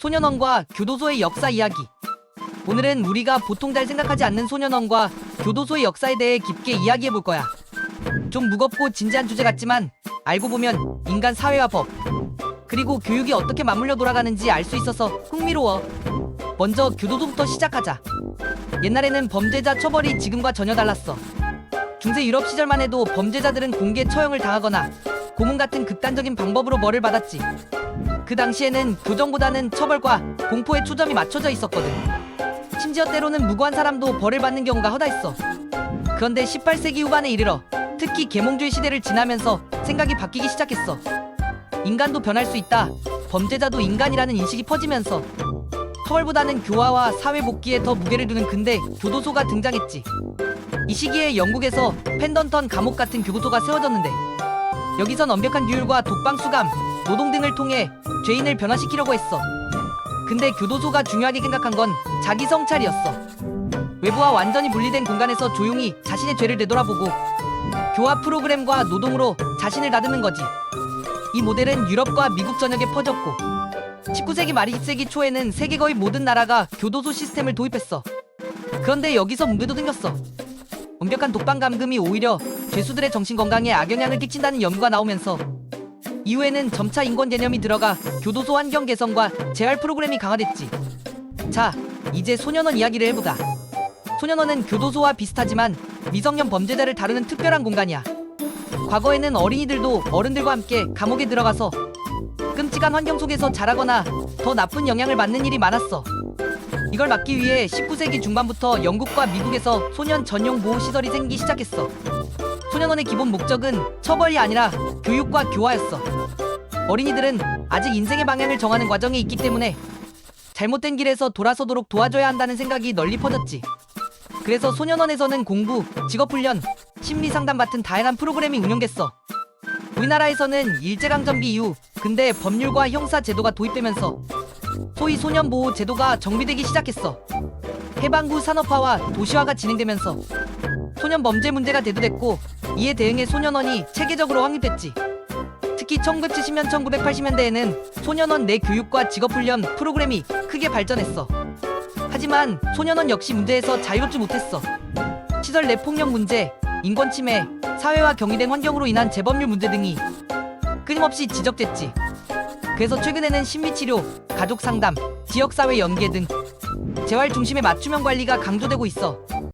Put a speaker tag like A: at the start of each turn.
A: 소년원과 교도소의 역사 이야기. 오늘은 우리가 보통 잘 생각하지 않는 소년원과 교도소의 역사에 대해 깊게 이야기해볼 거야. 좀 무겁고 진지한 주제 같지만 알고 보면 인간 사회와 법, 그리고 교육이 어떻게 맞물려 돌아가는지 알 수 있어서 흥미로워. 먼저 교도소부터 시작하자. 옛날에는 범죄자 처벌이 지금과 전혀 달랐어. 중세 유럽 시절만 해도 범죄자들은 공개 처형을 당하거나 고문 같은 극단적인 방법으로 벌을 받았지. 그 당시에는 교정보다는 처벌과 공포에 초점이 맞춰져 있었거든. 심지어 때로는 무고한 사람도 벌을 받는 경우가 허다했어. 그런데 18세기 후반에 이르러 특히 계몽주의 시대를 지나면서 생각이 바뀌기 시작했어. 인간도 변할 수 있다, 범죄자도 인간이라는 인식이 퍼지면서 처벌보다는 교화와 사회 복귀에 더 무게를 두는 근대 교도소가 등장했지. 이 시기에 영국에서 펜던턴 감옥 같은 교도소가 세워졌는데, 여기선 완벽한 규율과 독방 수감, 노동 등을 통해 죄인을 변화시키려고 했어. 근데 교도소가 중요하게 생각한 건 자기 성찰이었어. 외부와 완전히 분리된 공간에서 조용히 자신의 죄를 되돌아보고 교화 프로그램과 노동으로 자신을 다듬는 거지. 이 모델은 유럽과 미국 전역에 퍼졌고 19세기 말 20세기 초에는 세계 거의 모든 나라가 교도소 시스템을 도입했어. 그런데 여기서 문제도 생겼어. 완벽한 독방 감금이 오히려 죄수들의 정신건강에 악영향을 끼친다는 연구가 나오면서 이후에는 점차 인권 개념이 들어가 교도소 환경 개선과 재활 프로그램이 강화됐지. 자, 이제 소년원 이야기를 해보자. 소년원은 교도소와 비슷하지만 미성년 범죄자를 다루는 특별한 공간이야. 과거에는 어린이들도 어른들과 함께 감옥에 들어가서 끔찍한 환경 속에서 자라거나 더 나쁜 영향을 받는 일이 많았어. 이걸 막기 위해 19세기 중반부터 영국과 미국에서 소년 전용 보호시설이 생기기 시작했어. 소년원의 기본 목적은 처벌이 아니라 교육과 교화였어. 어린이들은 아직 인생의 방향을 정하는 과정에 있기 때문에 잘못된 길에서 돌아서도록 도와줘야 한다는 생각이 널리 퍼졌지. 그래서 소년원에서는 공부, 직업훈련, 심리상담 같은 다양한 프로그램이 운영됐어. 우리나라에서는 일제강점기 이후 근대 법률과 형사 제도가 도입되면서 소위 소년보호 제도가 정비되기 시작했어. 해방 후 산업화와 도시화가 진행되면서 소년 범죄 문제가 대두됐고, 이에 대응해 소년원이 체계적으로 확립됐지. 특히 1970년 1980년대에는 소년원 내 교육과 직업훈련 프로그램이 크게 발전했어. 하지만 소년원 역시 문제에서 자유롭지 못했어. 시설 내 폭력 문제, 인권 침해, 사회와 경희된 환경으로 인한 재범률 문제 등이 끊임없이 지적됐지. 그래서 최근에는 심리치료, 가족상담, 지역사회 연계 등 재활 중심의 맞춤형 관리가 강조되고 있어.